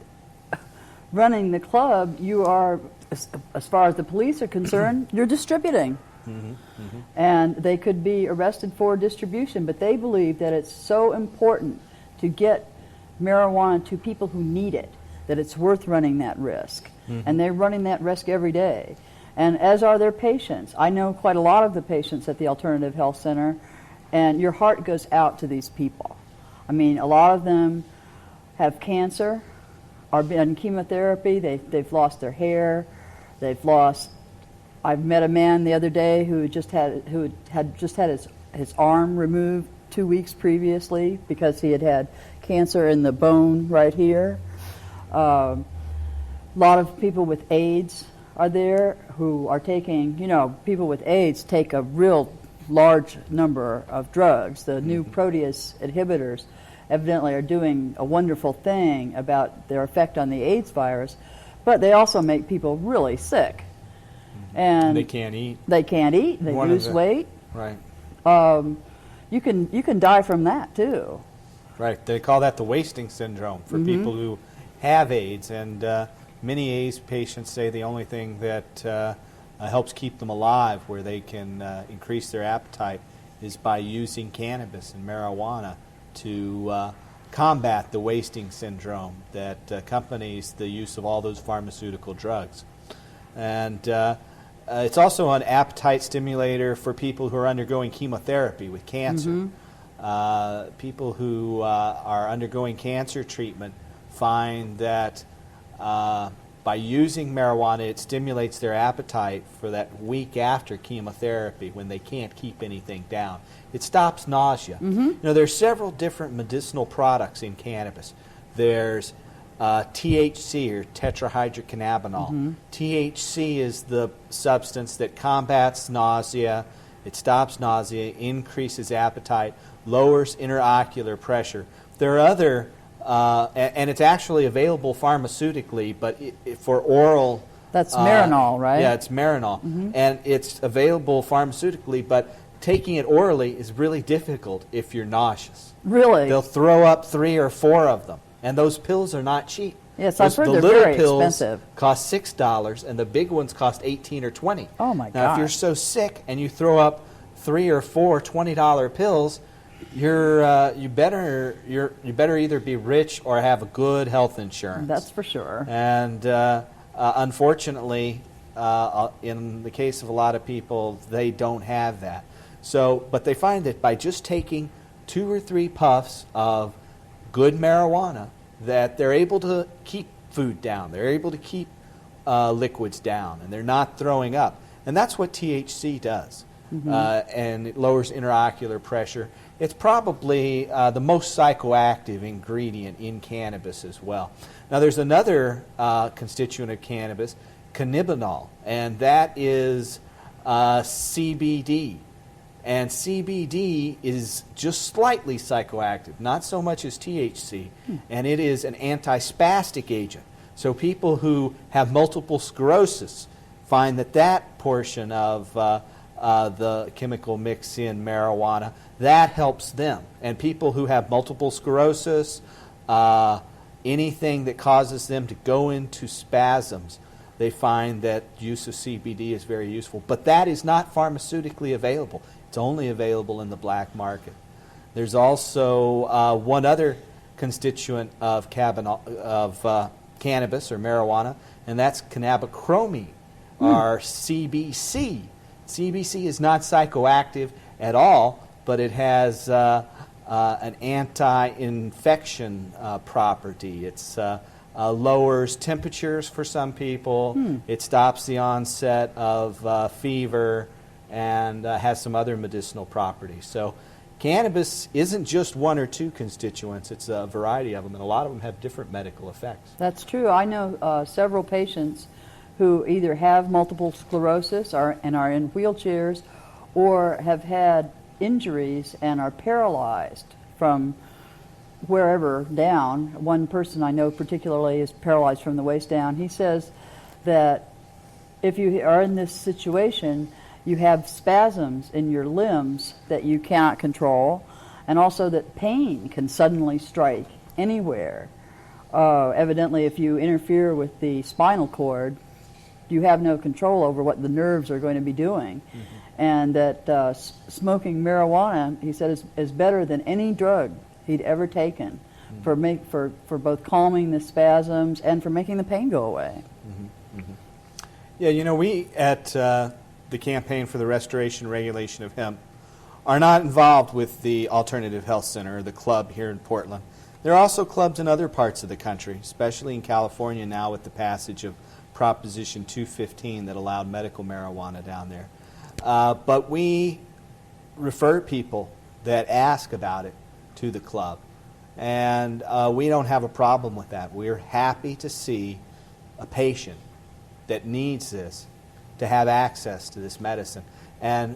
running the club, you are, as far as the police are concerned, you're distributing. Mm-hmm, mm-hmm. And they could be arrested for distribution, but they believe that it's so important to get marijuana to people who need it, that it's worth running that risk. Mm-hmm. And they're running that risk every day. And as are their patients. I know quite a lot of the patients at the Alternative Health Center, and your heart goes out to these people. I mean, a lot of them have cancer, are in chemotherapy, they've lost their hair, they've lost. I've met a man the other day who had just had his arm removed 2 weeks previously because he had cancer in the bone right here. A lot of people with AIDS are there who are taking, you know, people with AIDS take a real large number of drugs. The new protease inhibitors evidently are doing a wonderful thing about their effect on the AIDS virus, but they also make people really sick. And they can't eat. They can't eat. They lose weight. Right. You can die from that too. Right. They call that the wasting syndrome for people who have AIDS, and many AIDS patients say the only thing that helps keep them alive, where they can increase their appetite, is by using cannabis and marijuana to combat the wasting syndrome that accompanies the use of all those pharmaceutical drugs. And it's also an appetite stimulator for people who are undergoing chemotherapy with cancer. People who are undergoing cancer treatment find that by using marijuana, it stimulates their appetite for that week after chemotherapy when they can't keep anything down. It stops nausea. You know, there's several different medicinal products in cannabis. There's THC, or tetrahydrocannabinol. THC is the substance that combats nausea. It stops nausea, increases appetite, lowers interocular pressure. There are other, and it's actually available pharmaceutically, but for oral. That's Marinol, right? Yeah, it's Marinol. And it's available pharmaceutically, but taking it orally is really difficult if you're nauseous. Really? They'll throw up 3 or 4 of them. And those pills are not cheap. Yes, I've heard the they're little very pills expensive. Cost $6, and the big ones cost $18 or $20. Oh my Now, if you're so sick and you throw up 3 or 4 $20 pills, you better either be rich or have a good health insurance. That's for sure. And unfortunately, in the case of a lot of people, they don't have that. So, but they find that by just taking 2 or 3 puffs of good marijuana, that they're able to keep food down, they're able to keep liquids down, and they're not throwing up. And that's what THC does. And it lowers interocular pressure. It's probably the most psychoactive ingredient in cannabis as well. Now, there's another constituent of cannabis, cannabinol, and that is CBD. And CBD is just slightly psychoactive, not so much as THC, and it is an antispastic agent. So people who have multiple sclerosis find that portion of the chemical mix in marijuana, that helps them. And people who have multiple sclerosis, anything that causes them to go into spasms, they find that use of CBD is very useful. But that is not pharmaceutically available. It's only available in the black market. There's also one other constituent of cannabis or marijuana, and that's cannabichromene, or CBC. CBC is not psychoactive at all, but it has an anti-infection property. It's lowers temperatures for some people. It stops the onset of fever, and has some other medicinal properties. So cannabis isn't just one or two constituents, it's a variety of them, and a lot of them have different medical effects. That's true. I know several patients who either have multiple sclerosis and are in wheelchairs, or have had injuries and are paralyzed from wherever down. One person I know particularly is paralyzed from the waist down. He says that if you are in this situation, you have spasms in your limbs that you cannot control, and also that pain can suddenly strike anywhere. Evidently, if you interfere with the spinal cord, you have no control over what the nerves are going to be doing. And that smoking marijuana, he said, is better than any drug he'd ever taken for both calming the spasms and for making the pain go away. Yeah, you know, we at the Campaign for the Restoration and Regulation of Hemp are not involved with the Alternative Health Center or the club here in Portland. There are also clubs in other parts of the country, especially in California now with the passage of Proposition 215 that allowed medical marijuana down there. But we refer people that ask about it to the club, and we don't have a problem with that. We're happy to see a patient that needs this to have access to this medicine. And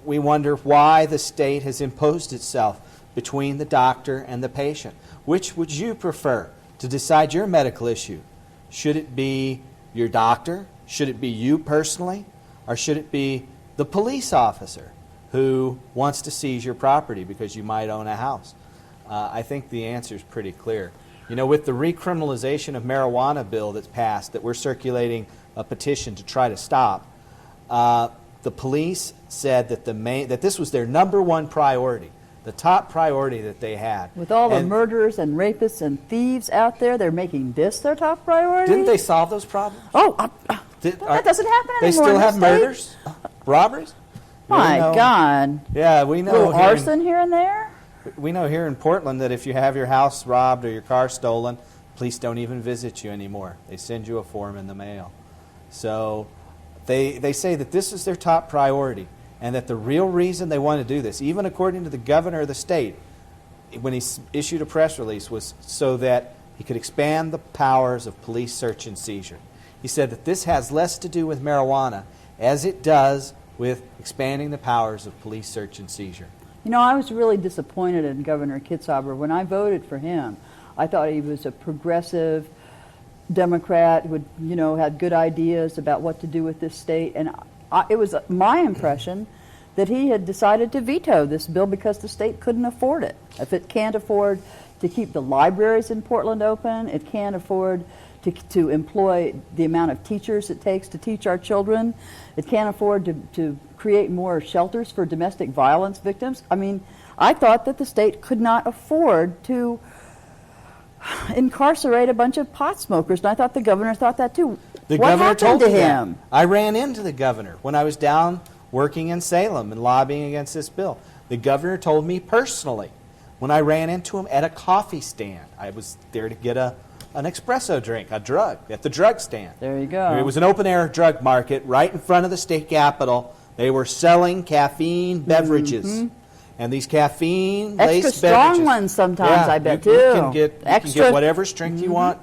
we wonder why the state has imposed itself between the doctor and the patient. Which would you prefer to decide your medical issue? Should it be your doctor? Should it be you personally? Or should it be the police officer who wants to seize your property because you might own a house? I think the answer is pretty clear. You know, with the recriminalization of marijuana bill that's passed, that we're circulating a petition to try to stop, the police said that that this was their number one priority, the top priority that they had. With all the murderers and rapists and thieves out there, they're making this their top priority? Didn't they solve those problems? Oh, that doesn't happen anymore. They still have murders? Robberies? My God. Yeah, we know. Little arson here and there? We know here in Portland that if you have your house robbed or your car stolen, police don't even visit you anymore. They send you a form in the mail. So they say that this is their top priority, and that the real reason they want to do this, even according to the governor of the state, when he issued a press release, was so that he could expand the powers of police search and seizure. He said that this has less to do with marijuana as it does with expanding the powers of police search and seizure. You know, I was really disappointed in Governor Kitzhaber. When I voted for him, I thought he was a progressive Democrat who had good ideas about what to do with this state. And it was my impression that he had decided to veto this bill because the state couldn't afford it. If it can't afford to keep the libraries in Portland open, it can't afford to employ the amount of teachers it takes to teach our children, it can't afford to create more shelters for domestic violence victims. I mean, I thought that the state could not afford to incarcerate a bunch of pot smokers, and I thought the governor thought that too. The what governor happened told to me him? That. I ran into the governor when I was down working in Salem and lobbying against this bill. The governor told me personally when I ran into him at a coffee stand. I was there to get an espresso drink, a drug, at the drug stand. There you go. It was an open-air drug market right in front of the state capitol. They were selling caffeine beverages. And these caffeine-laced beverages. Extra strong ones sometimes, I bet, too. You can get whatever strength you want.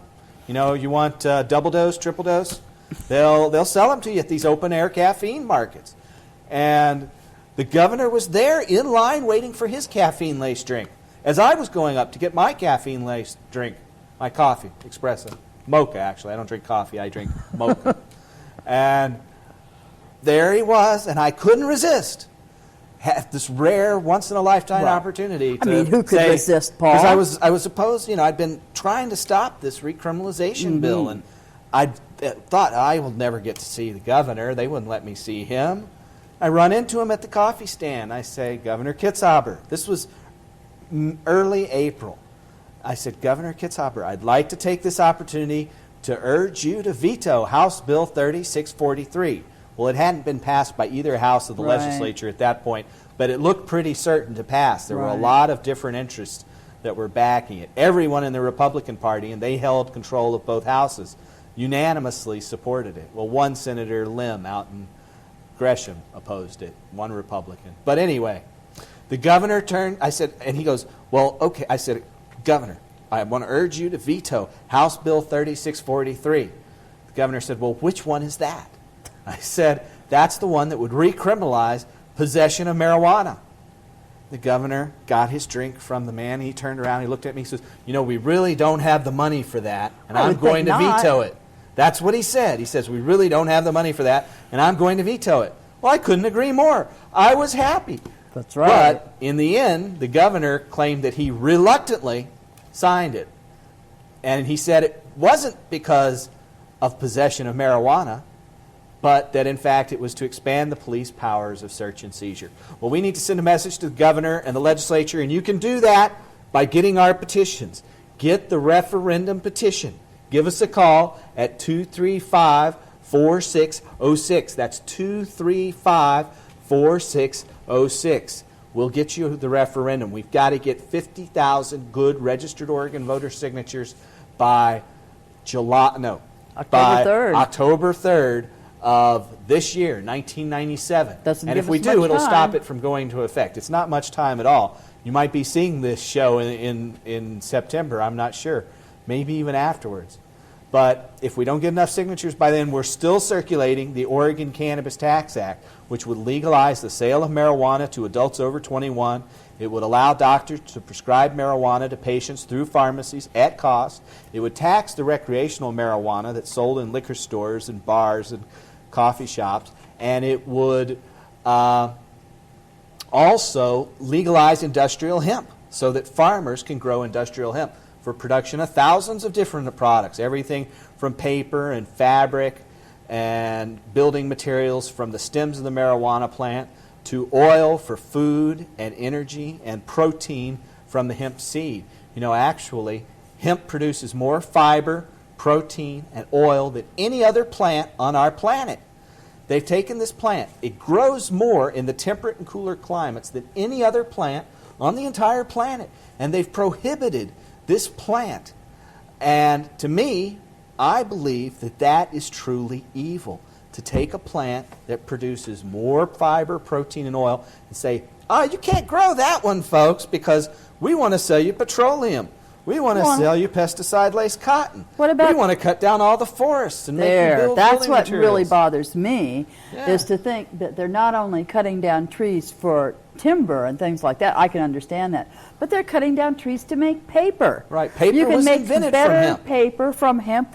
You know, you want double dose, triple dose. They'll sell them to you at these open-air caffeine markets. And The governor was there in line waiting for his caffeine-laced drink. As I was going up to get my caffeine-laced drink, my coffee, espresso, mocha actually. I don't drink coffee, I drink mocha. And there he was, and I couldn't resist. Had this rare, once-in-a-lifetime opportunity to who could resist, Paul? Because I was supposed, I'd been trying to stop this recriminalization bill, and I thought I will never get to see the governor. They wouldn't let me see him. I run into him at the coffee stand. I say, Governor Kitzhaber, this was early April. I said, Governor Kitzhaber, I'd like to take this opportunity to urge you to veto House Bill 3643. Well, it hadn't been passed by either house of the legislature at that point, but it looked pretty certain to pass. There were a lot of different interests that were backing it. Everyone in the Republican Party, and they held control of both houses, unanimously supported it. Well, one Senator Lim out in Gresham opposed it, one Republican. But anyway, the governor turned, I said, and he goes, well, okay. I said, Governor, I want to urge you to veto House Bill 3643. The governor said, well, which one is that? I said, that's the one that would recriminalize possession of marijuana. The governor got his drink from the man. He turned around, he looked at me, he says, we really don't have the money for that, and I'm going to veto it. That's what he said. He says, we really don't have the money for that, and I'm going to veto it. Well, I couldn't agree more. I was happy. That's right. But in the end, the governor claimed that he reluctantly signed it. And he said it wasn't because of possession of marijuana, but that in fact it was to expand the police powers of search and seizure. Well, we need to send a message to the governor and the legislature, and you can do that by getting our petitions. Get the referendum petition. Give us a call at 235-4606. That's 235-4606. We'll get you the referendum. We've got to get 50,000 good registered Oregon voter signatures by October 3rd of this year, 1997. And if we do, it'll stop it from going into effect. It's not much time at all. You might be seeing this show in September. I'm not sure. Maybe even afterwards. But if we don't get enough signatures by then, we're still circulating the Oregon Cannabis Tax Act, which would legalize the sale of marijuana to adults over 21. It would allow doctors to prescribe marijuana to patients through pharmacies at cost. It would tax the recreational marijuana that's sold in liquor stores and bars and coffee shops. And it would also legalize industrial hemp so that farmers can grow industrial hemp for production of thousands of different products, everything from paper and fabric and building materials from the stems of the marijuana plant to oil for food and energy and protein from the hemp seed. Actually, hemp produces more fiber, protein, and oil than any other plant on our planet. They've taken this plant. It grows more in the temperate and cooler climates than any other plant on the entire planet. And they've prohibited this plant. And to me, I believe that that is truly evil. To take a plant that produces more fiber, protein, and oil and say, you can't grow that one, folks, because we want to sell you petroleum. We want to sell you pesticide-laced cotton. What about, we want to cut down all the forests and make you build That's building what materials. really bothers me, is to think that they're not only cutting down trees for timber and things like that. I can understand that. But they're cutting down trees to make paper. Right. Paper you can was make invented better from hemp. paper from hemp